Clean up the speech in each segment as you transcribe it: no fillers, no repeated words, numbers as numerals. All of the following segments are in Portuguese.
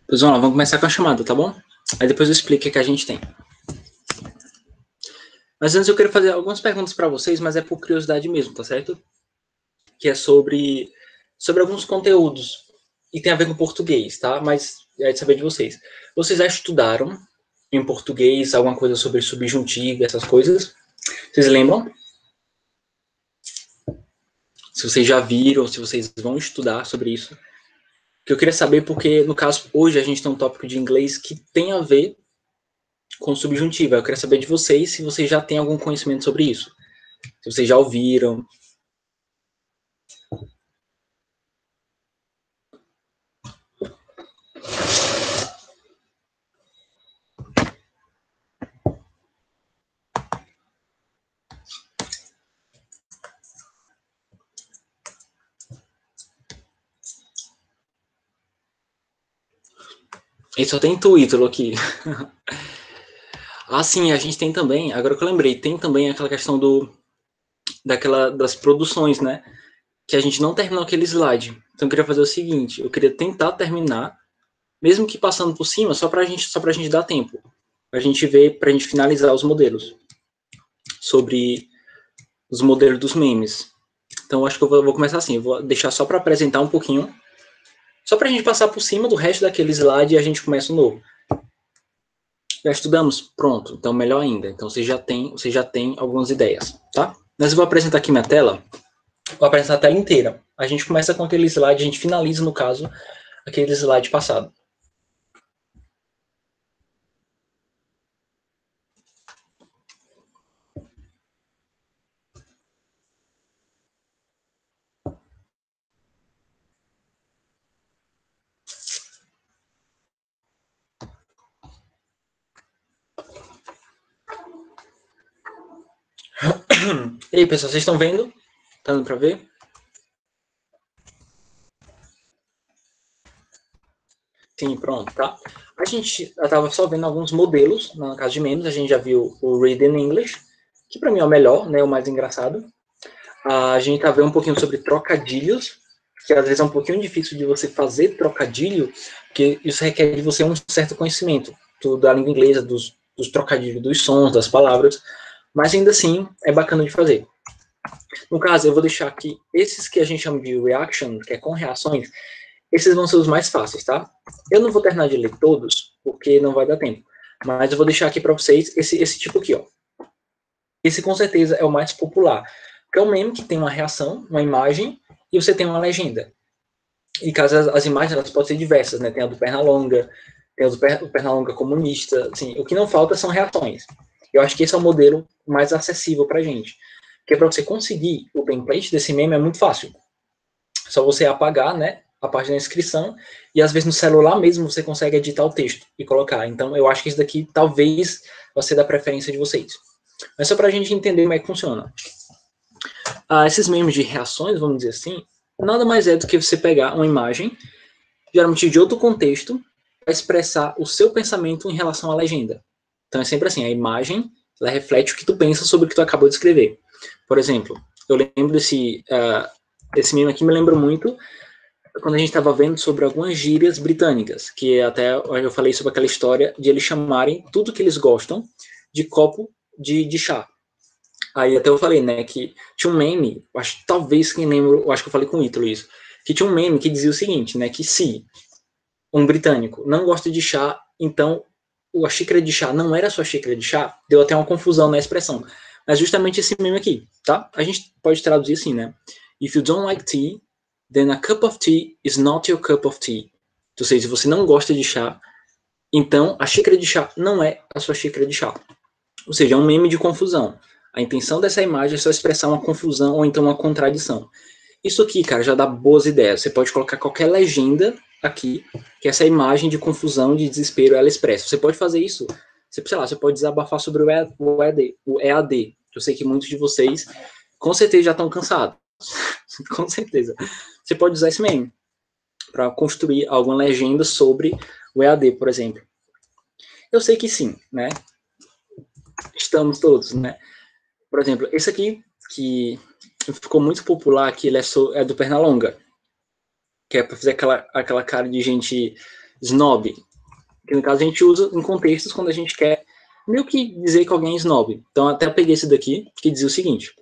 Pois vamos lá, vamos começar com a chamada, tá bom? Aí depois eu explico o que a gente tem. Mas antes eu quero fazer algumas perguntas para vocês, mas é por curiosidade mesmo, tá certo? Que é sobre alguns conteúdos. E tem a ver com português, tá? Mas é de saber de vocês. Vocês já estudaram em português alguma coisa sobre subjuntivo, essas coisas? Vocês lembram? Se vocês já viram, se vocês vão estudar sobre isso. Que eu queria saber porque, no caso, hoje a gente tem um tópico de inglês que tem a ver com subjuntiva. Eu queria saber de vocês se vocês já têm algum conhecimento sobre isso. Se vocês já ouviram. E só tem título aqui. Ah, sim, a gente tem também, agora que eu lembrei, tem também aquela questão das produções, né? Que a gente não terminou aquele slide. Então eu queria fazer o seguinte, eu queria tentar terminar, mesmo que passando por cima, só pra gente dar tempo. Pra gente ver, pra gente finalizar os modelos. Sobre os modelos dos memes. Então eu acho que eu vou começar assim, eu vou deixar só para apresentar um pouquinho, só pra gente passar por cima do resto daquele slide e a gente começa um novo. Já estudamos? Pronto, então melhor ainda. Então você já tem algumas ideias, tá? Mas eu vou apresentar aqui minha tela, vou apresentar a tela inteira. A gente começa com aquele slide, a gente finaliza, no caso, aquele slide passado. E aí, pessoal, vocês estão vendo? Tá dando para ver? Sim, pronto, tá? A gente estava só vendo alguns modelos, na casa de memes, a gente já viu o Read in English, que para mim é o melhor, né, o mais engraçado. A gente tá vendo um pouquinho sobre trocadilhos, que às vezes é um pouquinho difícil de você fazer trocadilho, porque isso requer de você um certo conhecimento da língua inglesa, dos trocadilhos, dos sons, das palavras, mas ainda assim é bacana de fazer. No caso, eu vou deixar aqui esses que a gente chama de reaction, que é com reações, esses vão ser os mais fáceis, tá? Eu não vou terminar de ler todos, porque não vai dar tempo, mas eu vou deixar aqui para vocês esse tipo aqui, ó. Esse com certeza é o mais popular, porque é um meme que tem uma reação, uma imagem, e você tem uma legenda. E caso as imagens elas podem ser diversas, né? Tem a do Pernalonga, tem a do Pernalonga comunista, assim, o que não falta são reações. Eu acho que esse é o modelo mais acessível pra gente. Porque para você conseguir o template desse meme é muito fácil. É só você apagar, né, a parte da inscrição, e às vezes no celular mesmo você consegue editar o texto e colocar. Então eu acho que isso daqui talvez vai ser da preferência de vocês. Mas só para a gente entender como é que funciona. Esses memes de reações, vamos dizer assim, nada mais é do que você pegar uma imagem, geralmente de outro contexto, para expressar o seu pensamento em relação à legenda. Então é sempre assim, a imagem, ela reflete o que tu pensa sobre o que tu acabou de escrever. Por exemplo, eu lembro esse meme aqui me lembra muito quando a gente estava vendo sobre algumas gírias britânicas, que até eu falei sobre aquela história de eles chamarem tudo que eles gostam de copo de chá. Aí até eu falei, né, que tinha um meme, acho, talvez quem lembra, eu acho que eu falei com o Ítalo isso, que tinha um meme que dizia o seguinte, né, que se um britânico não gosta de chá, então a xícara de chá não era sua xícara de chá, deu até uma confusão na expressão. Mas justamente esse meme aqui, tá? A gente pode traduzir assim, né? If you don't like tea, then a cup of tea is not your cup of tea. Ou seja, se você não gosta de chá, então a xícara de chá não é a sua xícara de chá. Ou seja, é um meme de confusão. A intenção dessa imagem é só expressar uma confusão ou então uma contradição. Isso aqui, cara, já dá boas ideias. Você pode colocar qualquer legenda aqui, que essa imagem de confusão, de desespero, ela expressa. Você pode fazer isso, sei lá, você pode desabafar sobre o EAD. Eu sei que muitos de vocês, com certeza, já estão cansados. Com certeza. Você pode usar esse meme para construir alguma legenda sobre o EAD, por exemplo. Eu sei que sim, né? Estamos todos, né? Por exemplo, esse aqui, que ficou muito popular, que ele é do Pernalonga, que é para fazer aquela cara de gente Snob, que no caso a gente usa em contextos quando a gente quer meio que dizer que alguém é snob. Então até eu peguei esse daqui, que dizia o seguinte,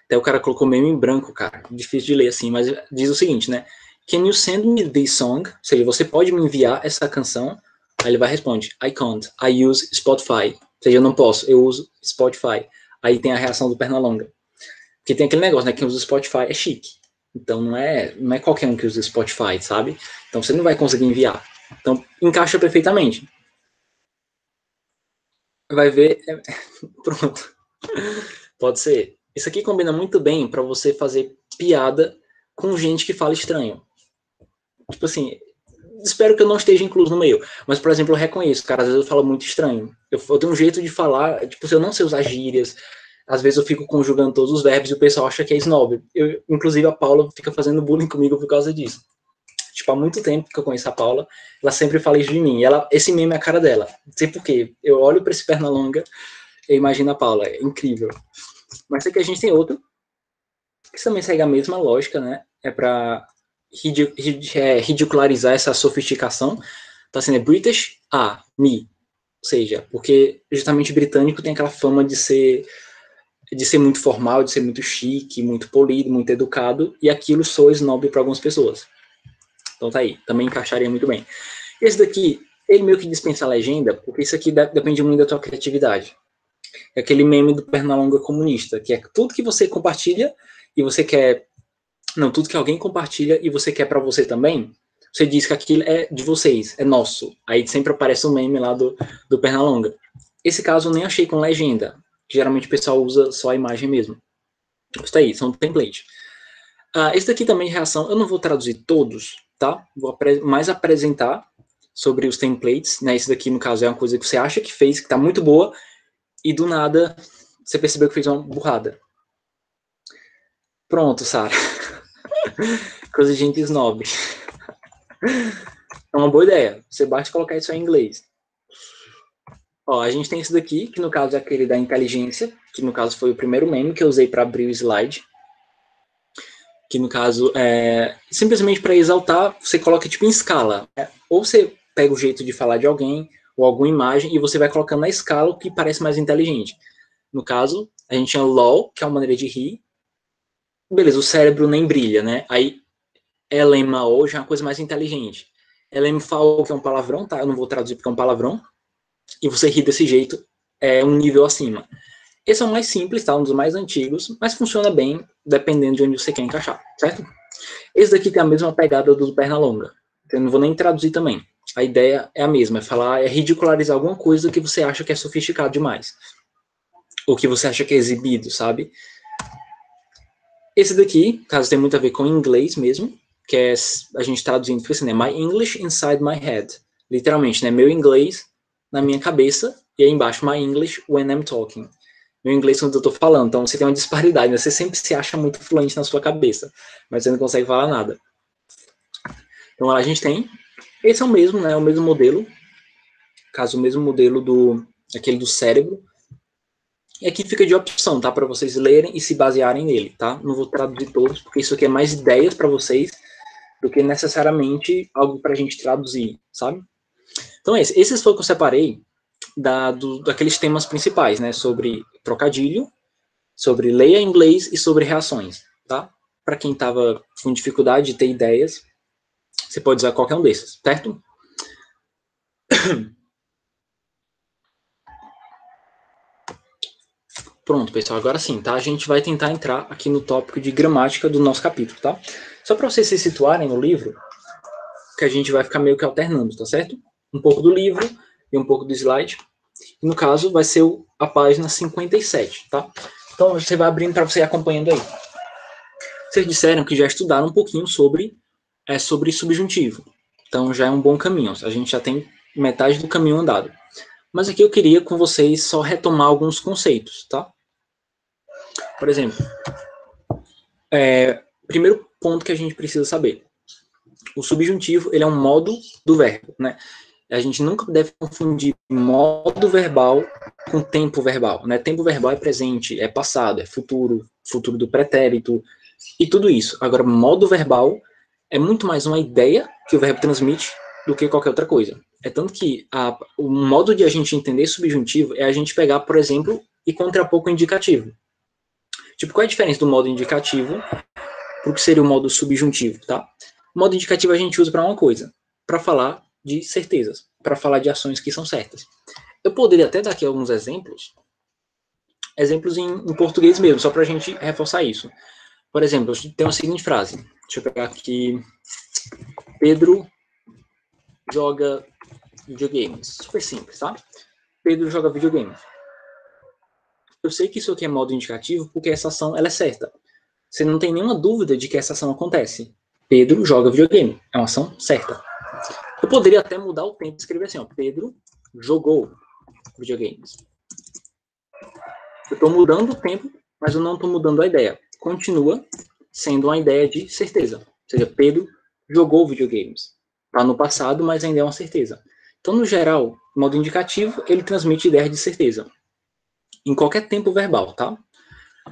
até o cara colocou meme em branco, cara, difícil de ler assim, mas diz o seguinte, né? Can you send me this song? Ou seja, você pode me enviar essa canção? Aí ele vai responder, I can't, I use Spotify. Ou seja, eu não posso, eu uso Spotify. Aí tem a reação do Pernalonga. Porque tem aquele negócio, né? Quem usa Spotify é chique. Então não é qualquer um que usa Spotify, sabe? Então você não vai conseguir enviar. Então encaixa perfeitamente. Vai ver. Pronto. Pode ser. Isso aqui combina muito bem para você fazer piada com gente que fala estranho. Tipo assim, espero que eu não esteja incluso no meio. Mas, por exemplo, eu reconheço, cara, às vezes eu falo muito estranho. Eu tenho um jeito de falar, tipo, se eu não sei usar gírias, às vezes eu fico conjugando todos os verbos e o pessoal acha que é snob. Inclusive, a Paula fica fazendo bullying comigo por causa disso. Tipo, há muito tempo que eu conheço a Paula, ela sempre fala isso de mim. E esse meme é a cara dela. Não sei porquê. Eu olho para esse Pernalonga e imagino a Paula. É incrível. Mas aqui a gente tem outro, que também segue a mesma lógica, né? É para ridicularizar essa sofisticação. Tá sendo British, me. Ou seja, porque justamente o britânico tem aquela fama de ser muito formal, de ser muito chique, muito polido, muito educado, e aquilo soa snob para algumas pessoas. Então tá aí, também encaixaria muito bem. Esse daqui, ele meio que dispensa a legenda, porque isso aqui depende muito da tua criatividade. É aquele meme do Pernalonga comunista, que é tudo que você compartilha e você quer... Não, tudo que alguém compartilha e você quer para você também, você diz que aquilo é de vocês, é nosso. Aí sempre aparece um meme lá do Pernalonga. Esse caso eu nem achei com legenda, que geralmente o pessoal usa só a imagem mesmo. Isso aí, são templates. Esse daqui também é reação, eu não vou traduzir todos, tá? Vou mais apresentar sobre os templates, né? Esse daqui, no caso, é uma coisa que você acha que fez, que tá muito boa, e do nada você percebeu que fez uma burrada. Pronto, Sara. Coisa de gente snob. É uma boa ideia. Você basta colocar isso em inglês. Ó, a gente tem esse daqui, que no caso é aquele da inteligência, que no caso foi o primeiro meme que eu usei para abrir o slide. Que no caso é simplesmente para exaltar, você coloca tipo em escala. Ou você pega o jeito de falar de alguém, ou alguma imagem, e você vai colocando na escala o que parece mais inteligente. No caso, a gente tinha LOL, que é uma maneira de rir. Beleza, o cérebro nem brilha, né? Aí LMAO já é uma coisa mais inteligente. LMFAO, que é um palavrão, tá? Eu não vou traduzir porque é um palavrão. E você ri desse jeito, é um nível acima. Esse é o mais simples, tá? Um dos mais antigos, mas funciona bem dependendo de onde você quer encaixar, certo? Esse daqui tem a mesma pegada do Pernalonga. Eu não vou nem traduzir também. A ideia é a mesma, é ridicularizar alguma coisa que você acha que é sofisticado demais. Ou que você acha que é exibido, sabe? Esse daqui, caso tenha muito a ver com inglês mesmo, que é a gente traduzindo, fica assim, né? My English inside my head. Literalmente, né? Meu inglês na minha cabeça, e aí embaixo, my English when I'm talking. Meu inglês quando eu tô falando. Então você tem uma disparidade, né? Você sempre se acha muito fluente na sua cabeça, mas você não consegue falar nada. Então a gente tem, esse é o mesmo, né? O mesmo modelo, caso o mesmo modelo aquele do cérebro. E aqui fica de opção, tá? Para vocês lerem e se basearem nele, tá? Não vou traduzir todos, porque isso aqui é mais ideias para vocês do que necessariamente algo para a gente traduzir, sabe? Então, esses foi o que eu separei daqueles temas principais, né? Sobre trocadilho, sobre leia em inglês e sobre reações, tá? Para quem estava com dificuldade de ter ideias, você pode usar qualquer um desses, certo? Pronto, pessoal, agora sim, tá? A gente vai tentar entrar aqui no tópico de gramática do nosso capítulo, tá? Só para vocês se situarem no livro, que a gente vai ficar meio que alternando, tá certo? Um pouco do livro e um pouco do slide. E no caso, vai ser a página 57, tá? Então, você vai abrindo para você ir acompanhando aí. Vocês disseram que já estudaram um pouquinho sobre subjuntivo. Então, já é um bom caminho. A gente já tem metade do caminho andado. Mas aqui eu queria com vocês só retomar alguns conceitos, tá? Por exemplo, primeiro ponto que a gente precisa saber. O subjuntivo, ele é um modo do verbo, né? A gente nunca deve confundir modo verbal com tempo verbal, né? Tempo verbal é presente, é passado, é futuro, futuro do pretérito e tudo isso. Agora, modo verbal é muito mais uma ideia que o verbo transmite do que qualquer outra coisa. É tanto que o modo de a gente entender subjuntivo é a gente pegar, por exemplo, e contrapor com o indicativo. Tipo, qual é a diferença do modo indicativo para o que seria o modo subjuntivo, tá? O modo indicativo a gente usa para uma coisa, para falar de certezas, para falar de ações que são certas. Eu poderia até dar aqui alguns exemplos em português mesmo, só para a gente reforçar isso. Por exemplo, tem a seguinte frase. Deixa eu pegar aqui. Pedro joga videogames. Super simples, tá? Pedro joga videogames. Eu sei que isso aqui é modo indicativo porque essa ação ela é certa. Você não tem nenhuma dúvida de que essa ação acontece. Pedro joga videogame. É uma ação certa. Eu poderia até mudar o tempo e escrever assim, ó. Pedro jogou videogames. Eu estou mudando o tempo, mas eu não estou mudando a ideia. Continua sendo uma ideia de certeza. Ou seja, Pedro jogou videogames. Está no passado, mas ainda é uma certeza. Então, no geral, o modo indicativo, ele transmite ideias de certeza. Em qualquer tempo verbal, tá?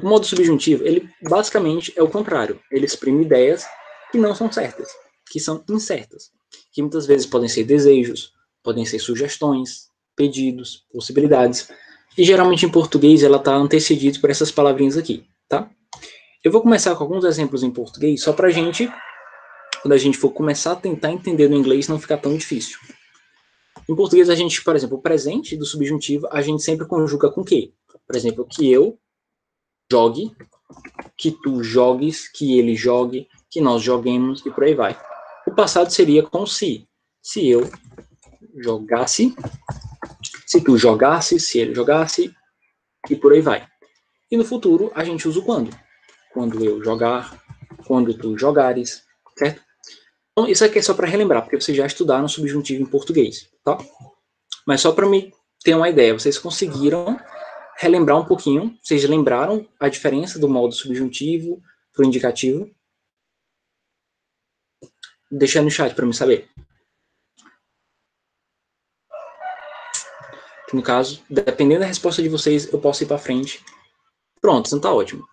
O modo subjuntivo, ele basicamente é o contrário. Ele exprime ideias que não são certas, que são incertas. Que muitas vezes podem ser desejos, podem ser sugestões, pedidos, possibilidades. E geralmente em português ela está antecedida por essas palavrinhas aqui, tá? Eu vou começar com alguns exemplos em português, só para quando a gente for começar a tentar entender no inglês, não ficar tão difícil. Em português, a gente, por exemplo, o presente do subjuntivo, a gente sempre conjuga com que? Por exemplo, que eu jogue, que tu jogues, que ele jogue, que nós joguemos e por aí vai. O passado seria com se. Se eu jogasse, se tu jogasse, se ele jogasse e por aí vai. E no futuro, a gente usa o quando. Quando eu jogar, quando tu jogares, certo? Então, isso aqui é só para relembrar, porque vocês já estudaram subjuntivo em português, tá? Mas só para me ter uma ideia, vocês conseguiram relembrar um pouquinho? Vocês lembraram a diferença do modo subjuntivo para o indicativo? Deixa no chat para me saber. No caso, dependendo da resposta de vocês, eu posso ir para frente. Pronto, então tá ótimo.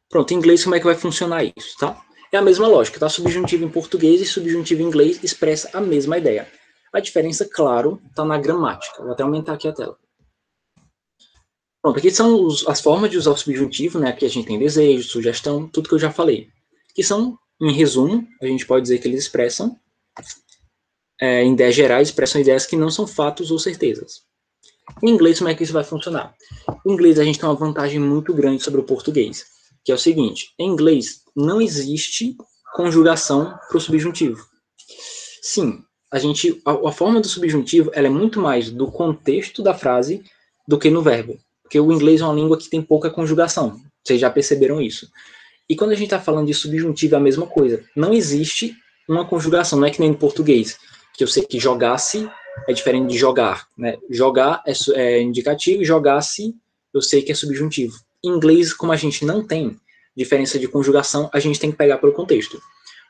Pronto, em inglês como é que vai funcionar isso, tá? É a mesma lógica, tá? Subjuntivo em português e subjuntivo em inglês expressa a mesma ideia. A diferença, claro, está na gramática. Vou até aumentar aqui a tela. Pronto, aqui são as formas de usar o subjuntivo, né? Aqui a gente tem desejo, sugestão, tudo que eu já falei. Que são, em resumo, a gente pode dizer que eles expressam, em ideias gerais, expressam ideias que não são fatos ou certezas. Em inglês, como é que isso vai funcionar? Em inglês, a gente tem uma vantagem muito grande sobre o português, que é o seguinte, em inglês não existe conjugação para o subjuntivo. Sim, a forma do subjuntivo ela é muito mais do contexto da frase do que no verbo. Porque o inglês é uma língua que tem pouca conjugação. Vocês já perceberam isso. E quando a gente está falando de subjuntivo é a mesma coisa. Não existe uma conjugação, não é que nem no português, que eu sei que jogasse é diferente de jogar. Né? Jogar é indicativo e jogasse eu sei que é subjuntivo. Em inglês, como a gente não tem diferença de conjugação, a gente tem que pegar pelo contexto.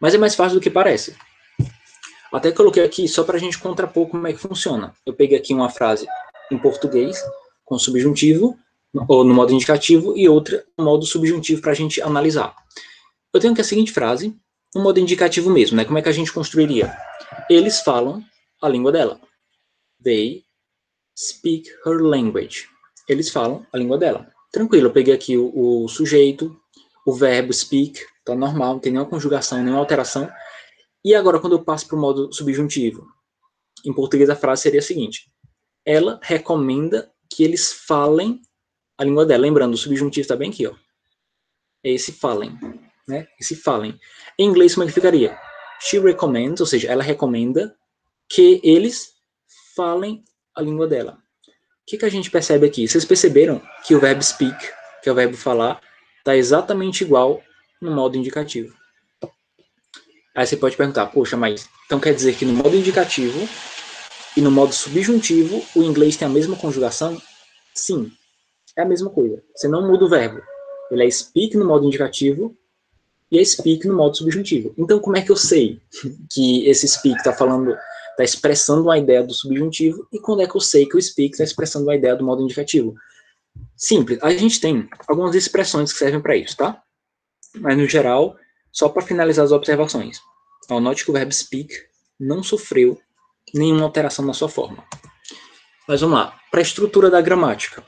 Mas é mais fácil do que parece. Até coloquei aqui só para a gente contrapor como é que funciona. Eu peguei aqui uma frase em português com subjuntivo, ou no modo indicativo, e outra no modo subjuntivo para a gente analisar. Eu tenho aqui a seguinte frase, no modo indicativo mesmo, né? Como é que a gente construiria? Eles falam a língua dela. They speak her language. Eles falam a língua dela. Tranquilo, eu peguei aqui o sujeito, o verbo speak, tá normal, não tem nenhuma conjugação, nenhuma alteração. E agora, quando eu passo para o modo subjuntivo, em português a frase seria a seguinte: ela recomenda que eles falem a língua dela. Lembrando, o subjuntivo está bem aqui, ó. É esse falem, né? Esse falem. Em inglês, como é que ficaria? She recommends, ou seja, ela recomenda que eles falem a língua dela. O que a gente percebe aqui? Vocês perceberam que o verbo speak, que é o verbo falar, está exatamente igual no modo indicativo. Aí você pode perguntar, poxa, mas então quer dizer que no modo indicativo e no modo subjuntivo o inglês tem a mesma conjugação? Sim, é a mesma coisa. Você não muda o verbo. Ele é speak no modo indicativo e é speak no modo subjuntivo. Então, como é que eu sei que esse speak está expressando uma ideia do subjuntivo e quando é que eu sei que o speak está expressando uma ideia do modo indicativo? Simples. A gente tem algumas expressões que servem para isso, tá? Mas, no geral, só para finalizar as observações. Então, note que o verbo speak não sofreu nenhuma alteração na sua forma. Mas vamos lá, para a estrutura da gramática.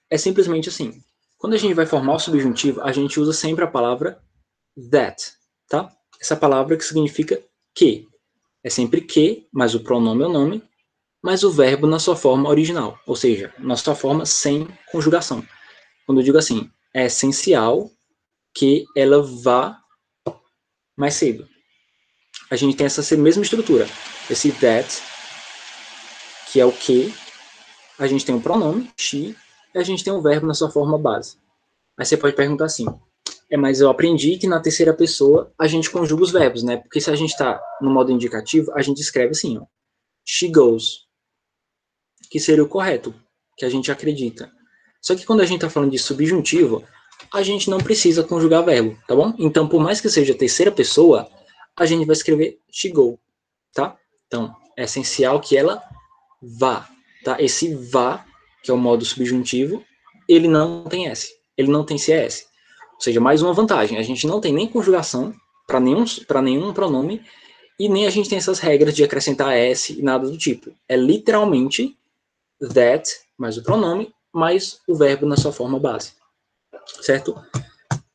É simplesmente assim. Quando a gente vai formar o subjuntivo, a gente usa sempre a palavra that, tá? Essa palavra que significa que. É sempre que, mas o pronome é o nome, mas o verbo na sua forma original, ou seja, na sua forma sem conjugação. Quando eu digo assim, é essencial que ela vá mais cedo. A gente tem essa mesma estrutura. Esse that, que é o que, a gente tem o pronome, she, e a gente tem o verbo na sua forma base. Aí você pode perguntar assim, mas eu aprendi que na terceira pessoa a gente conjuga os verbos, né? Porque se a gente está no modo indicativo, a gente escreve assim, ó, she goes, que seria o correto, que a gente acredita. Só que quando a gente está falando de subjuntivo, a gente não precisa conjugar verbo, tá bom? Então, por mais que seja terceira pessoa, a gente vai escrever she go, tá? Então, é essencial que ela vá, tá? Esse vá, que é o modo subjuntivo, ele não tem S, ele não tem CES. Ou seja, mais uma vantagem, a gente não tem nem conjugação para nenhum pronome e nem a gente tem essas regras de acrescentar S e nada do tipo. É literalmente that, mais o pronome, mais o verbo na sua forma base, certo?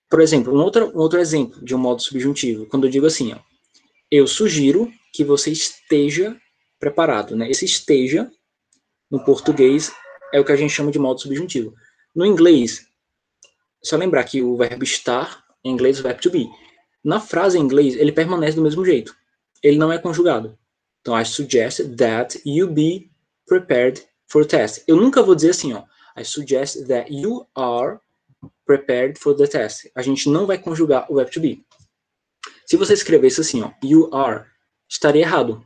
Por exemplo, um outro exemplo de um modo subjuntivo, quando eu digo assim, ó, eu sugiro que você esteja preparado, né? Esse esteja, no português, é o que a gente chama de modo subjuntivo. No inglês, só lembrar que o verbo estar, em inglês, é o verbo to be. Na frase em inglês, ele permanece do mesmo jeito. Ele não é conjugado. Então, I suggest that you be prepared for the test. Eu nunca vou dizer assim, ó, I suggest that you are prepared for the test. A gente não vai conjugar o verbo to be. Se você escrevesse assim, ó, you are, estaria errado.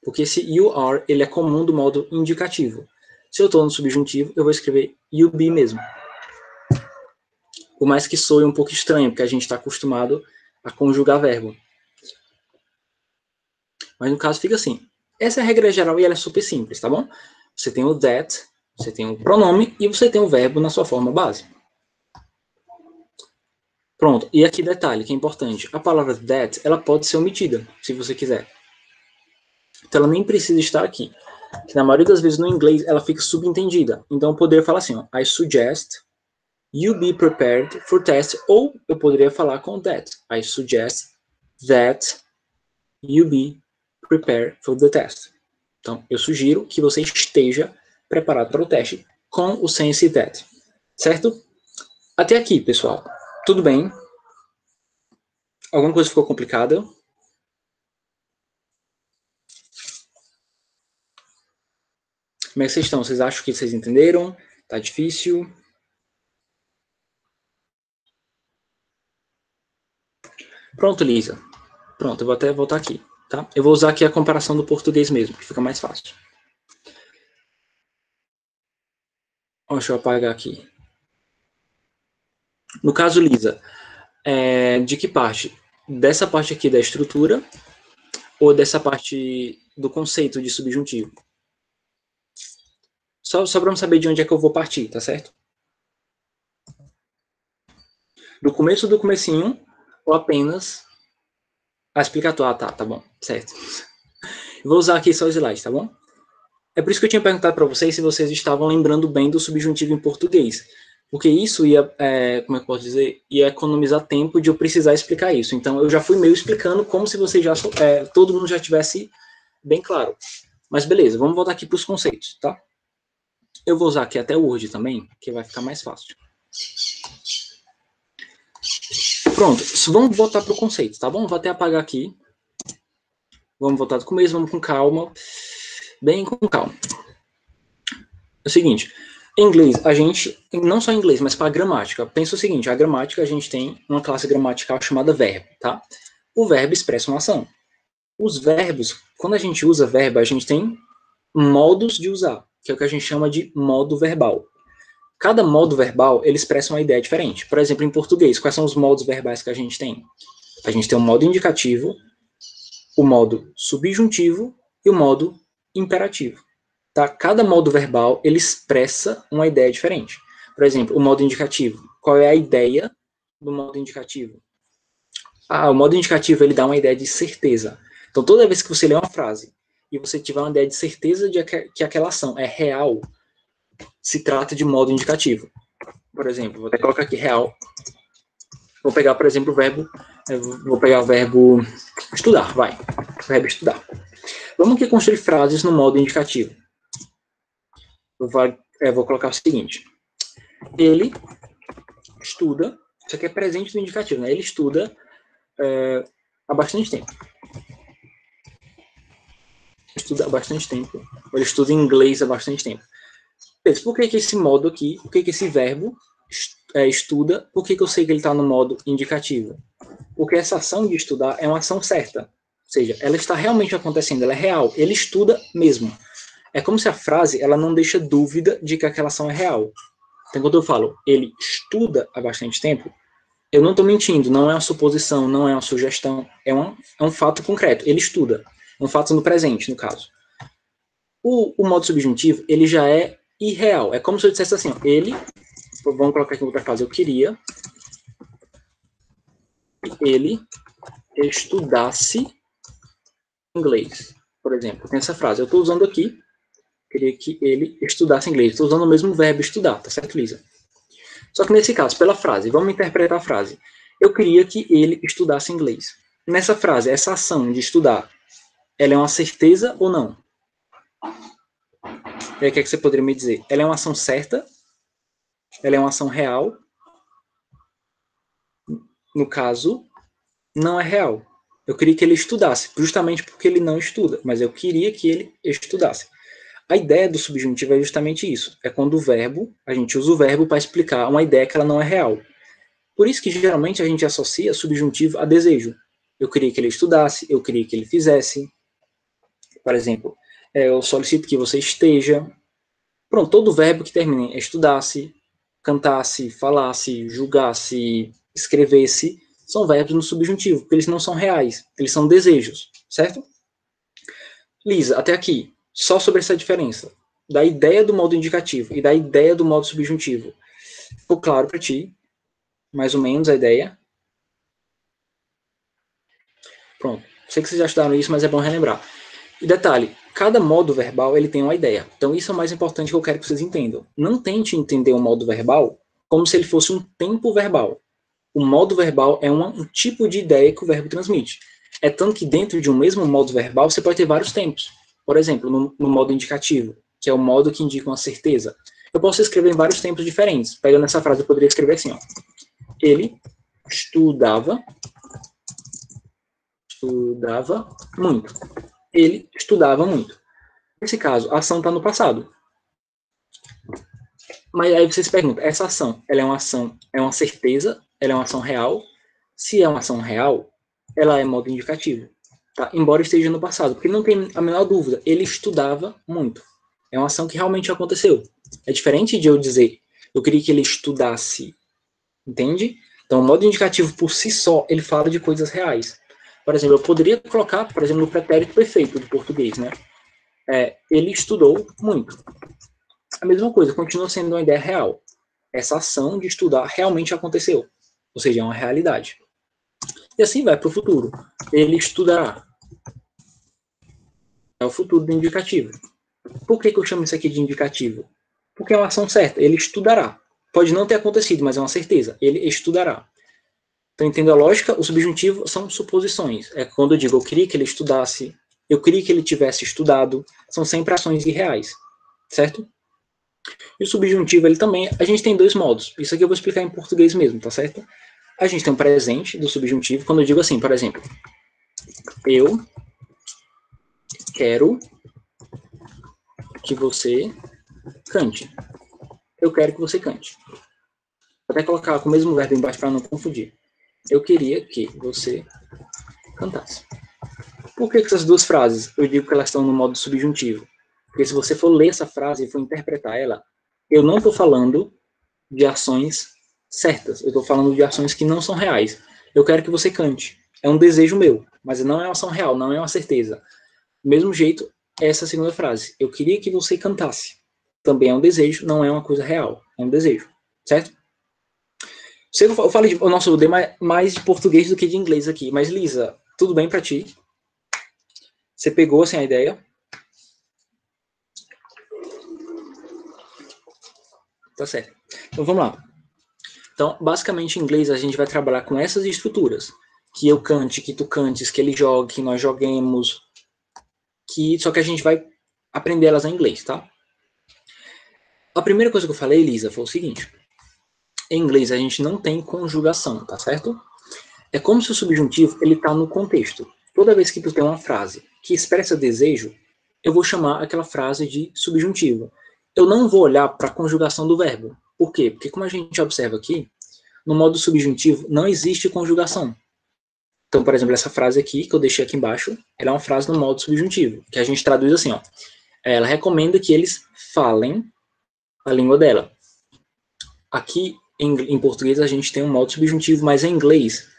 Porque esse you are, ele é comum do modo indicativo. Se eu estou no subjuntivo, eu vou escrever you be mesmo. Por mais que soe um pouco estranho, porque a gente está acostumado a conjugar verbo. Mas no caso fica assim. Essa é a regra geral e ela é super simples, tá bom? Você tem o that, você tem o pronome e você tem o verbo na sua forma base. Pronto. E aqui detalhe que é importante. A palavra that, ela pode ser omitida, se você quiser. Então ela nem precisa estar aqui. Que na maioria das vezes no inglês ela fica subentendida. Então eu poderia falar assim, ó, I suggest you be prepared for test, ou eu poderia falar com that. I suggest that you be prepared for the test. Então, eu sugiro que você esteja preparado para o teste com o sem esse that. Certo? Até aqui, pessoal. Tudo bem? Alguma coisa ficou complicada? Como é que vocês estão? Vocês acham que vocês entenderam? Tá difícil? Pronto, Lisa. Pronto, eu vou até voltar aqui. Tá? Eu vou usar aqui a comparação do português mesmo, que fica mais fácil. Deixa eu apagar aqui. No caso, Lisa, de que parte? Dessa parte aqui da estrutura ou dessa parte do conceito de subjuntivo? Só para não saber de onde é que eu vou partir, tá certo? Do começo do comecinho ou apenas a explicatória? Tá bom, certo. Eu vou usar aqui só os slides, tá bom? É por isso que eu tinha perguntado para vocês se vocês estavam lembrando bem do subjuntivo em português. Porque isso ia, como é que eu posso dizer? Ia economizar tempo de eu precisar explicar isso. Então, eu já fui meio explicando como se vocês já, todo mundo já tivesse bem claro. Mas beleza, vamos voltar aqui para os conceitos, tá? Eu vou usar aqui até o Word também, que vai ficar mais fácil. Pronto, vamos voltar para o conceito, tá bom? Vou até apagar aqui. Vamos voltar do começo, vamos com calma. Bem com calma. É o seguinte, em inglês, a gente, não só em inglês, mas para a gramática, pensa o seguinte, a gramática, a gente tem uma classe gramatical chamada verbo, tá? O verbo expressa uma ação. Os verbos, quando a gente usa verbo, a gente tem modos de usar, que é o que a gente chama de modo verbal. Cada modo verbal, ele expressa uma ideia diferente. Por exemplo, em português, quais são os modos verbais que a gente tem? A gente tem o modo indicativo, o modo subjuntivo e o modo imperativo. Tá? Cada modo verbal, ele expressa uma ideia diferente. Por exemplo, o modo indicativo. Qual é a ideia do modo indicativo? O modo indicativo, ele dá uma ideia de certeza. Então, toda vez que você lê uma frase e você tiver uma ideia de certeza de que aquela ação é real, se trata de modo indicativo. Por exemplo, vou até colocar aqui real. Vou pegar, por exemplo, vou pegar o verbo estudar, vai. O verbo estudar. Vamos aqui construir frases no modo indicativo. Vou colocar o seguinte. Ele estuda, isso aqui é presente do indicativo, né? Ele estuda há bastante tempo. Estuda há bastante tempo. Ele estuda inglês há bastante tempo. Por que esse modo aqui, por que esse verbo estuda, por que eu sei que ele está no modo indicativo? Porque essa ação de estudar é uma ação certa. Ou seja, ela está realmente acontecendo, ela é real. Ele estuda mesmo. É como se a frase ela não deixa dúvida de que aquela ação é real. Então, quando eu falo, ele estuda há bastante tempo, eu não estou mentindo, não é uma suposição, não é uma sugestão, é um fato concreto. Ele estuda. É um fato no presente, no caso. O modo subjuntivo, ele já é irreal. É como se eu dissesse assim, ó, ele, vamos colocar aqui outra frase, eu queria que ele estudasse inglês, por exemplo. Tem essa frase, eu estou usando aqui, queria que ele estudasse inglês. Estou usando o mesmo verbo estudar, tá certo, Lisa? Só que nesse caso, pela frase, vamos interpretar a frase. Eu queria que ele estudasse inglês. Nessa frase, essa ação de estudar, ela é uma certeza ou não? E aí, o que você poderia me dizer? Ela é uma ação certa? Ela é uma ação real? No caso, não é real. Eu queria que ele estudasse, justamente porque ele não estuda, mas eu queria que ele estudasse. A ideia do subjuntivo é justamente isso. É quando o verbo, a gente usa o verbo para explicar uma ideia que ela não é real. Por isso que geralmente a gente associa subjuntivo a desejo. Eu queria que ele estudasse, eu queria que ele fizesse. Por exemplo, eu solicito que você esteja. Pronto, todo verbo que termine em estudasse, cantasse, falasse, julgasse, escrevesse, são verbos no subjuntivo, porque eles não são reais, eles são desejos, certo? Lisa, até aqui, só sobre essa diferença da ideia do modo indicativo e da ideia do modo subjuntivo. Ficou claro para ti, mais ou menos, a ideia? Pronto, sei que vocês já estudaram isso, mas é bom relembrar. E detalhe, cada modo verbal ele tem uma ideia. Então isso é o mais importante que eu quero que vocês entendam. Não tente entender o modo verbal como se ele fosse um tempo verbal. O modo verbal é um tipo de ideia que o verbo transmite. É tanto que dentro de um mesmo modo verbal você pode ter vários tempos. Por exemplo, no modo indicativo, que é o modo que indica uma certeza. Eu posso escrever em vários tempos diferentes. Pegando essa frase, eu poderia escrever assim, ó. Ele estudava muito. Ele estudava muito. Nesse caso, a ação está no passado. Mas aí você se pergunta, essa ação, ela é uma ação, é uma certeza, ela é uma ação real? Se é uma ação real, ela é modo indicativo, tá? Embora esteja no passado, porque não tem a menor dúvida, ele estudava muito. É uma ação que realmente aconteceu. É diferente de eu dizer, eu queria que ele estudasse, entende? Então, o modo indicativo por si só, ele fala de coisas reais. Por exemplo, eu poderia colocar, por exemplo, no pretérito perfeito do português, né? Ele estudou muito. A mesma coisa, continua sendo uma ideia real. Essa ação de estudar realmente aconteceu. Ou seja, é uma realidade. E assim vai para o futuro. Ele estudará. É o futuro do indicativo. Por que eu chamo isso aqui de indicativo? Porque é uma ação certa. Ele estudará. Pode não ter acontecido, mas é uma certeza. Ele estudará. Então, entendendo a lógica? O subjuntivo são suposições. É quando eu digo, eu queria que ele estudasse, eu queria que ele tivesse estudado. São sempre ações irreais. Certo? E o subjuntivo, ele também, a gente tem dois modos. Isso aqui eu vou explicar em português mesmo, tá certo? A gente tem um presente do subjuntivo, quando eu digo assim, por exemplo, eu quero que você cante. Eu quero que você cante. Vou até colocar com o mesmo verbo embaixo para não confundir. Eu queria que você cantasse. Por que essas duas frases eu digo que elas estão no modo subjuntivo? Porque se você for ler essa frase e for interpretar ela, eu não estou falando de ações certas. Eu estou falando de ações que não são reais. Eu quero que você cante. É um desejo meu, mas não é uma ação real, não é uma certeza. Do mesmo jeito, essa segunda frase. Eu queria que você cantasse. Também é um desejo, não é uma coisa real. É um desejo. Certo? Eu falei, nossa, eu dei mais de português do que de inglês aqui. Mas, Lisa, tudo bem pra ti? Você pegou, assim, a ideia? Tá certo. Então, vamos lá. Então, basicamente, em inglês, a gente vai trabalhar com essas estruturas. Que eu cante, que tu cantes, que ele jogue, que nós joguemos. Só que a gente vai aprender elas em inglês, tá? A primeira coisa que eu falei, Elisa, foi o seguinte. Em inglês, a gente não tem conjugação, tá certo? É como se o subjuntivo, ele tá no contexto. Toda vez que tu tem uma frase que expressa desejo, eu vou chamar aquela frase de subjuntivo. Eu não vou olhar para a conjugação do verbo. Por quê? Porque como a gente observa aqui, no modo subjuntivo não existe conjugação. Então, por exemplo, essa frase aqui, que eu deixei aqui embaixo, ela é uma frase no modo subjuntivo, que a gente traduz assim, ó. Ela recomenda que eles falem a língua dela. Aqui, em português, a gente tem um modo subjuntivo, mas em inglês,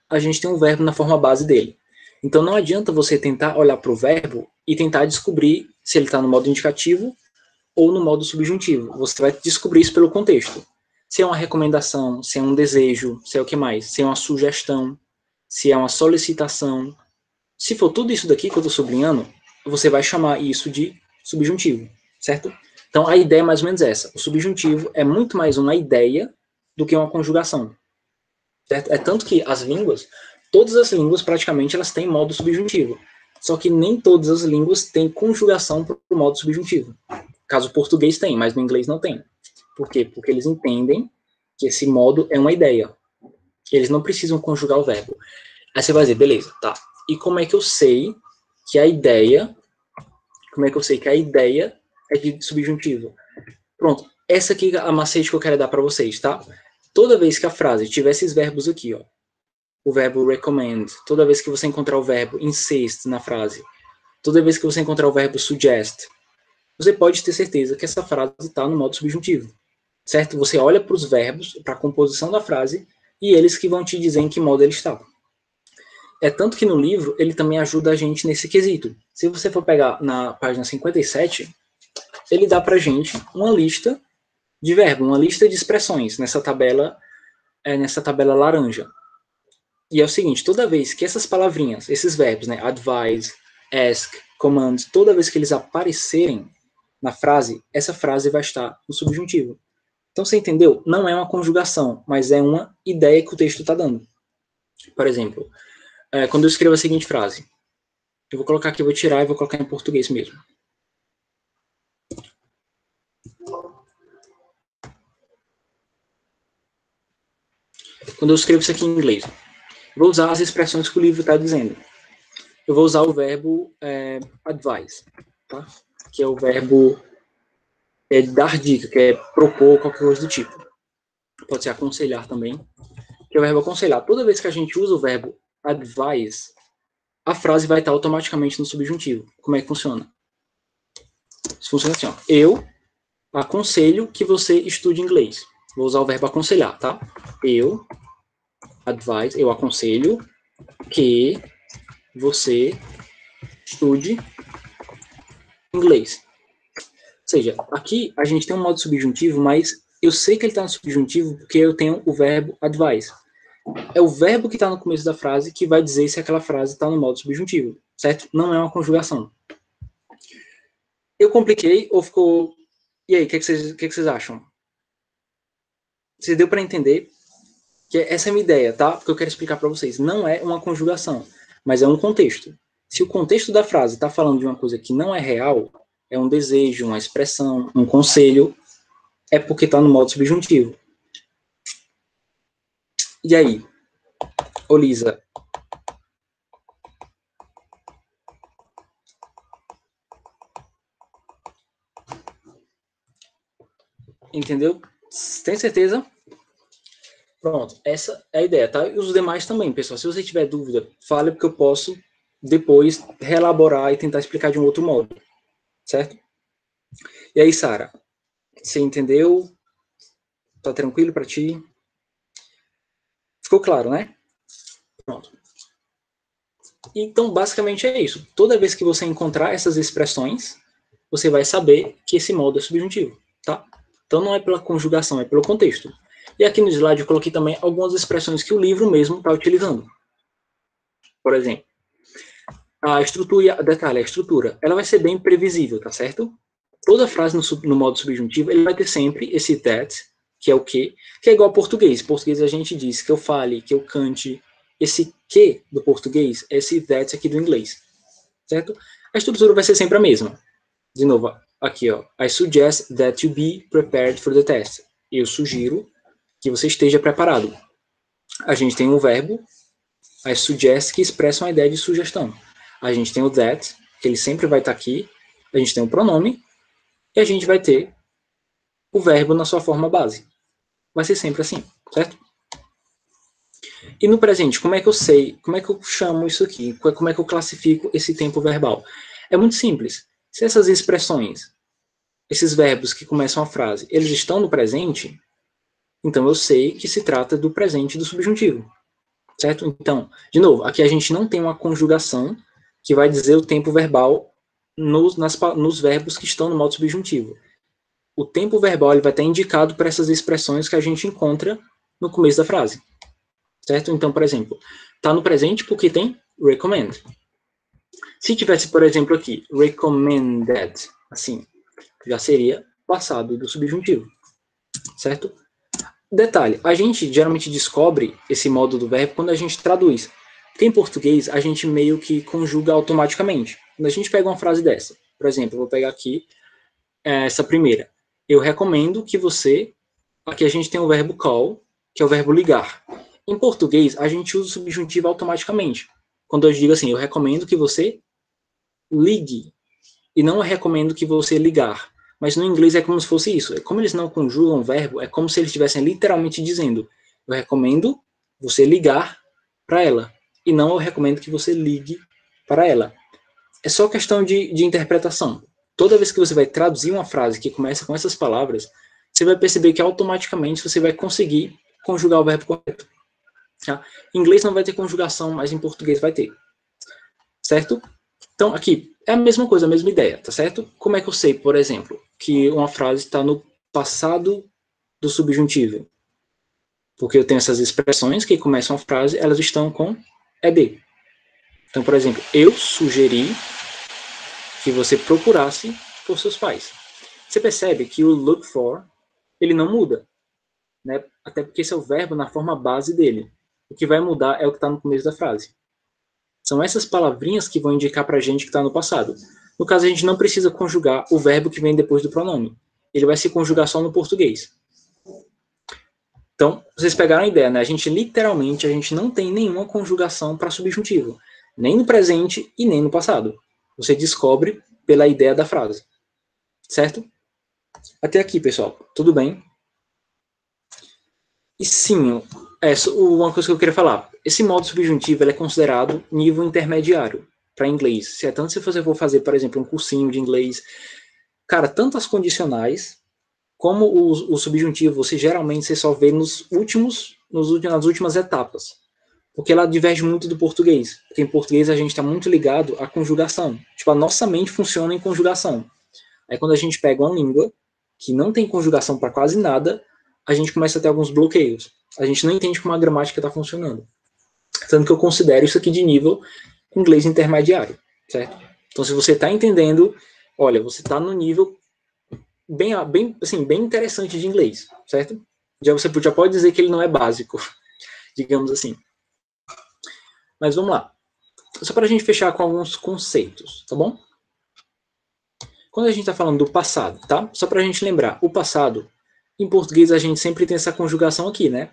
a gente tem um verbo na forma base dele. Então, não adianta você tentar olhar para o verbo e tentar descobrir se ele está no modo indicativo ou no modo subjuntivo. Você vai descobrir isso pelo contexto. Se é uma recomendação, se é um desejo, se é o que mais, se é uma sugestão, se é uma solicitação. Se for tudo isso daqui que eu estou sublinhando, você vai chamar isso de subjuntivo, certo? Então, a ideia é mais ou menos essa. O subjuntivo é muito mais uma ideia do que uma conjugação. Certo? É tanto que as línguas, todas as línguas praticamente, elas têm modo subjuntivo. Só que nem todas as línguas têm conjugação para o modo subjuntivo. Caso o português tem, mas no inglês não tem. Por quê? Porque eles entendem que esse modo é uma ideia. Eles não precisam conjugar o verbo. Aí você vai dizer, beleza, tá. E como é que eu sei que a ideia é de subjuntivo? Pronto, essa aqui é a macete que eu quero dar para vocês, tá? Toda vez que a frase tiver esses verbos aqui, ó, o verbo recommend, toda vez que você encontrar o verbo insist na frase, toda vez que você encontrar o verbo suggest, você pode ter certeza que essa frase está no modo subjuntivo, certo? Você olha para os verbos, para a composição da frase, e eles que vão te dizer em que modo ele está. É tanto que no livro ele também ajuda a gente nesse quesito. Se você for pegar na página 57, ele dá pra gente uma lista de verbos, uma lista de expressões nessa tabela laranja. E é o seguinte, toda vez que essas palavrinhas, esses verbos, né, advise, ask, command, toda vez que eles aparecerem na frase, essa frase vai estar no subjuntivo. Então você entendeu? Não é uma conjugação, mas é uma ideia que o texto está dando. Por exemplo, quando eu escrevo a seguinte frase, eu vou colocar aqui, eu vou tirar e vou colocar em português mesmo. Quando eu escrevo isso aqui em inglês, vou usar as expressões que o livro está dizendo. Eu vou usar o verbo advise, tá? Que é o verbo dar dica, que é propor qualquer coisa do tipo. Pode ser aconselhar também, que é o verbo aconselhar. Toda vez que a gente usa o verbo advise, a frase vai estar automaticamente no subjuntivo. Como é que funciona? Isso funciona assim, ó. Eu aconselho que você estude inglês. Vou usar o verbo aconselhar, tá? Eu aconselho que você estude inglês. Ou seja, aqui a gente tem um modo subjuntivo, mas eu sei que ele está no subjuntivo porque eu tenho o verbo advise. É o verbo que está no começo da frase que vai dizer se aquela frase está no modo subjuntivo, certo? Não é uma conjugação. Eu compliquei ou ficou... E aí, o que vocês acham? Você deu para entender que essa é a minha ideia, tá? Porque eu quero explicar para vocês. Não é uma conjugação, mas é um contexto. Se o contexto da frase está falando de uma coisa que não é real, é um desejo, uma expressão, um conselho, é porque está no modo subjuntivo. E aí, Olisa? Entendeu? Tem certeza? Pronto, essa é a ideia, tá? E os demais também, pessoal. Se você tiver dúvida, fale porque eu posso depois reelaborar e tentar explicar de um outro modo, certo? E aí, Sara, você entendeu? Tá tranquilo para ti? Ficou claro, né? Pronto. Então, basicamente é isso. Toda vez que você encontrar essas expressões, você vai saber que esse modo é subjuntivo, tá? Então não é pela conjugação, é pelo contexto. E aqui no slide eu coloquei também algumas expressões que o livro mesmo está utilizando. Por exemplo, A estrutura, detalhe, a estrutura, ela vai ser bem previsível, tá certo? Toda frase no modo subjuntivo, ele vai ter sempre esse that, que é o que é igual ao português. Em português a gente diz que eu fale, que eu cante. Esse que do português é esse that aqui do inglês, certo? A estrutura vai ser sempre a mesma. De novo, aqui, ó. I suggest that you be prepared for the test. Eu sugiro que você esteja preparado. A gente tem um verbo, I suggest, que expressa uma ideia de sugestão. A gente tem o that, que ele sempre vai estar aqui. A gente tem o pronome. E a gente vai ter o verbo na sua forma base. Vai ser sempre assim, certo? E no presente, como é que eu sei, como é que eu chamo isso aqui? Como é que eu classifico esse tempo verbal? É muito simples. Se essas expressões, esses verbos que começam a frase, eles estão no presente, então eu sei que se trata do presente do subjuntivo, certo? Então, de novo, aqui a gente não tem uma conjugação que vai dizer o tempo verbal nos verbos que estão no modo subjuntivo. O tempo verbal ele vai estar indicado por essas expressões que a gente encontra no começo da frase, certo? Então, por exemplo, está no presente porque tem recommend. Se tivesse, por exemplo, aqui, recommended, assim, já seria passado do subjuntivo, certo? Detalhe, a gente geralmente descobre esse modo do verbo quando a gente traduz. Porque em português, a gente meio que conjuga automaticamente. Quando a gente pega uma frase dessa, por exemplo, eu vou pegar aqui essa primeira. Eu recomendo que você... Aqui a gente tem o verbo call, que é o verbo ligar. Em português, a gente usa o subjuntivo automaticamente. Quando eu digo assim, eu recomendo que você ligue. E não eu recomendo que você ligar. Mas no inglês é como se fosse isso. Como eles não conjugam o verbo, é como se eles estivessem literalmente dizendo: eu recomendo você ligar para ela. E não eu recomendo que você ligue para ela. É só questão de interpretação. Toda vez que você vai traduzir uma frase que começa com essas palavras, você vai perceber que automaticamente você vai conseguir conjugar o verbo correto. Tá? Em inglês não vai ter conjugação, mas em português vai ter. Certo? Então, aqui, é a mesma coisa, a mesma ideia, tá certo? Como é que eu sei, por exemplo, que uma frase está no passado do subjuntivo? Porque eu tenho essas expressões que começam a frase, elas estão com ED. Então, por exemplo, eu sugeri que você procurasse por seus pais. Você percebe que o look for, ele não muda, né? Até porque esse é o verbo na forma base dele. O que vai mudar é o que está no começo da frase. São essas palavrinhas que vão indicar para a gente que está no passado. No caso, a gente não precisa conjugar o verbo que vem depois do pronome. Ele vai se conjugar só no português. Então, vocês pegaram a ideia, né? A gente não tem nenhuma conjugação para subjuntivo. Nem no presente e nem no passado. Você descobre pela ideia da frase. Certo? Até aqui, pessoal. Tudo bem? E sim, uma coisa que eu queria falar. Esse modo subjuntivo ele é considerado nível intermediário para inglês. Se é tanto se você for fazer, por exemplo, um cursinho de inglês. Cara, tanto as condicionais como o subjuntivo, você só vê nas últimas etapas. Porque ela diverge muito do português. Porque em português a gente está muito ligado à conjugação. Tipo, a nossa mente funciona em conjugação. Aí quando a gente pega uma língua que não tem conjugação para quase nada, a gente começa a ter alguns bloqueios. A gente não entende como a gramática está funcionando. Tanto que eu considero isso aqui de nível inglês intermediário, certo? Então, se você está entendendo, olha, você está no nível bem interessante de inglês, certo? Você já pode dizer que ele não é básico, digamos assim. Mas vamos lá. Só para a gente fechar com alguns conceitos, tá bom? Quando a gente está falando do passado, tá? Só para a gente lembrar, o passado, em português a gente sempre tem essa conjugação aqui, né?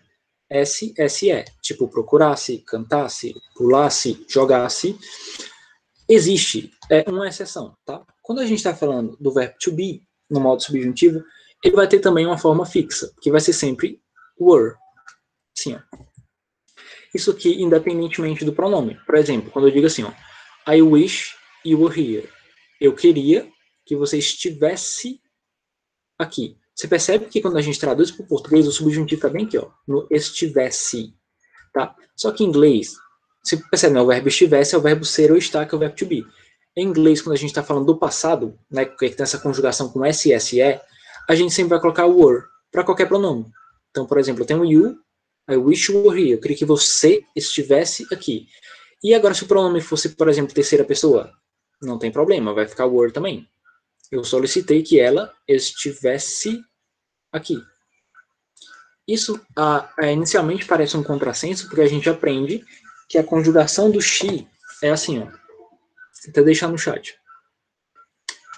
S, S-E. Tipo, procurasse, cantasse, pulasse, jogasse. Existe uma exceção, tá? Quando a gente está falando do verbo to be, no modo subjuntivo, ele vai ter também uma forma fixa, que vai ser sempre were. Assim, ó. Isso aqui, independentemente do pronome. Por exemplo, quando eu digo assim, ó, I wish you were here. Eu queria que você estivesse aqui. Você percebe que quando a gente traduz para o português, o subjuntivo está bem aqui, ó, no estivesse. Tá? Só que em inglês, você percebe, né, o verbo estivesse é o verbo ser ou estar, que é o verbo to be. Em inglês, quando a gente está falando do passado, né, que tem essa conjugação com SSE, a gente sempre vai colocar were para qualquer pronome. Então, por exemplo, eu tenho you, I wish you were here. Eu queria que você estivesse aqui. E agora, se o pronome fosse, por exemplo, terceira pessoa, não tem problema, vai ficar were também. Eu solicitei que ela estivesse aqui. Isso inicialmente parece um contrassenso, porque a gente aprende que a conjugação do she é assim, ó. Vou deixar no chat.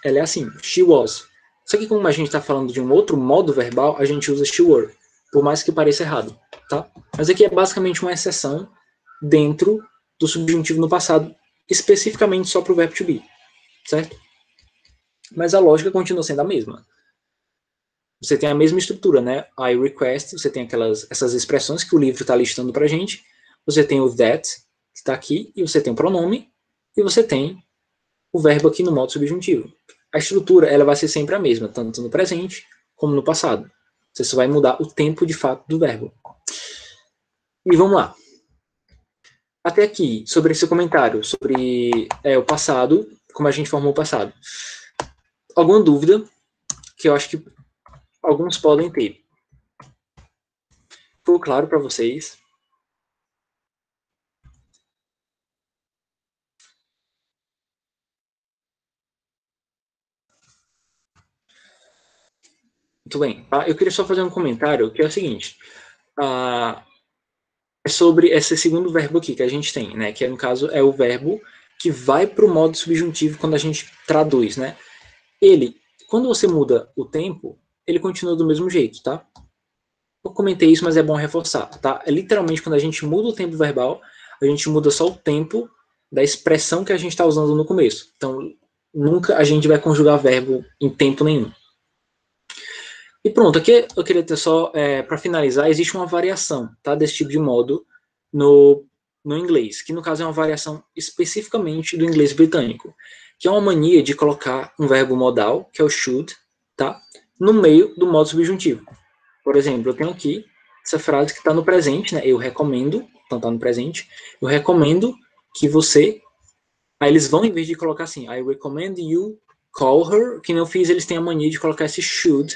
Ela é assim, she was. Só que como a gente está falando de um outro modo verbal, a gente usa she were, por mais que pareça errado, tá? Mas aqui é basicamente uma exceção dentro do subjuntivo no passado, especificamente só para o verbo to be, certo? Mas a lógica continua sendo a mesma. Você tem a mesma estrutura, né? I request, você tem essas expressões que o livro está listando para a gente, você tem o that, que está aqui, e você tem o pronome, e você tem o verbo aqui no modo subjuntivo. A estrutura ela vai ser sempre a mesma, tanto no presente como no passado. Você só vai mudar o tempo de fato do verbo. E vamos lá. Até aqui, sobre esse comentário, sobre o passado, como a gente formou o passado. Alguma dúvida que eu acho que alguns podem ter? Ficou claro para vocês? Muito bem. Tá? Eu queria só fazer um comentário que é o seguinte. É sobre esse segundo verbo aqui que a gente tem, né? Que no caso é o verbo que vai para o modo subjuntivo quando a gente traduz, né? Ele, quando você muda o tempo, ele continua do mesmo jeito, tá? Eu comentei isso, mas é bom reforçar, tá? É literalmente quando a gente muda o tempo verbal, a gente muda só o tempo da expressão que a gente está usando no começo. Então, nunca a gente vai conjugar verbo em tempo nenhum. E pronto, aqui eu queria ter só, para finalizar, existe uma variação, tá? Desse tipo de modo no inglês, que no caso é uma variação especificamente do inglês britânico, que é uma mania de colocar um verbo modal, que é o should, tá? No meio do modo subjuntivo. Por exemplo, eu tenho aqui essa frase que está no presente, né? Eu recomendo, então está no presente, eu recomendo que você. Aí eles vão, em vez de colocar assim, I recommend you call her, que nem eu fiz, eles têm a mania de colocar esse should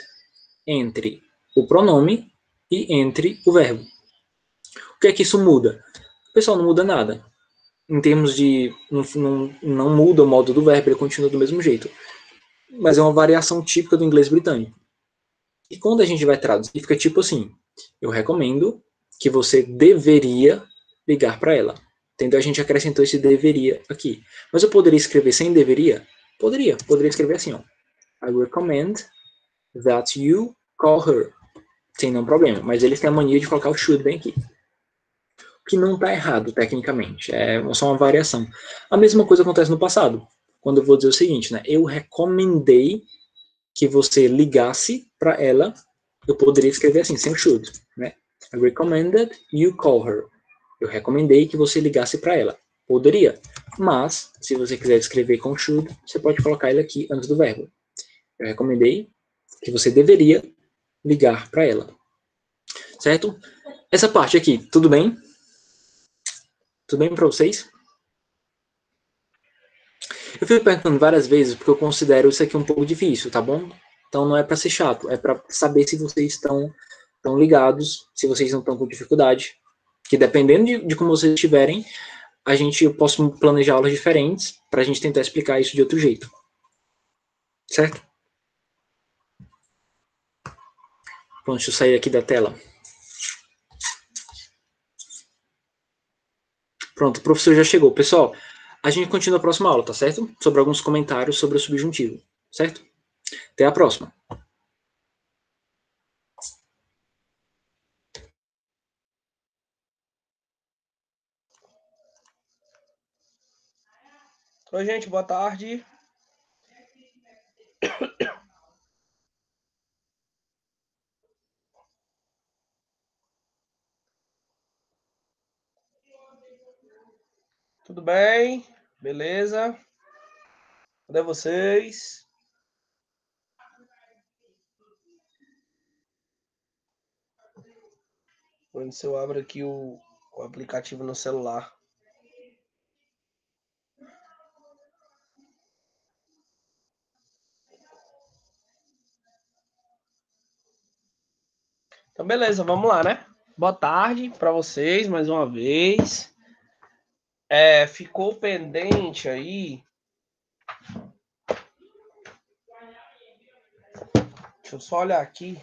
entre o pronome e entre o verbo. O que é que isso muda? Pessoal, não muda nada. Em termos de. Não muda o modo do verbo, ele continua do mesmo jeito. Mas é uma variação típica do inglês britânico. E quando a gente vai traduzir, fica tipo assim: eu recomendo que você deveria ligar para ela. Entendeu? A gente acrescentou esse deveria aqui. Mas eu poderia escrever sem deveria? Poderia escrever assim, ó. I recommend that you call her. Sem nenhum problema. Mas eles têm a mania de colocar o should bem aqui. O que não está errado, tecnicamente. É só uma variação. A mesma coisa acontece no passado. Quando eu vou dizer o seguinte, né? Eu recomendei que você ligasse para ela. Eu poderia escrever assim, sem o should, né? I recommended you call her. Eu recomendei que você ligasse para ela. Poderia. Mas, se você quiser escrever com should, você pode colocar ele aqui antes do verbo. Eu recomendei que você deveria ligar para ela. Certo? Essa parte aqui, tudo bem? Tudo bem para vocês? Eu fico perguntando várias vezes porque eu considero isso aqui um pouco difícil, tá bom? Então não é para ser chato, é para saber se vocês estão ligados, se vocês não estão com dificuldade. Que dependendo de como vocês estiverem, eu posso planejar aulas diferentes para a gente tentar explicar isso de outro jeito. Certo? Pronto, deixa eu sair aqui da tela. Pronto, o professor já chegou. Pessoal, a gente continua a próxima aula, tá certo? Sobre alguns comentários sobre o subjuntivo, certo? Até a próxima. Oi, gente, boa tarde. Tudo bem? Beleza? Cadê vocês? Quando eu abro aqui o aplicativo no celular. Então, beleza, vamos lá, né? Boa tarde para vocês mais uma vez. ficou pendente aí. Deixa eu só olhar aqui.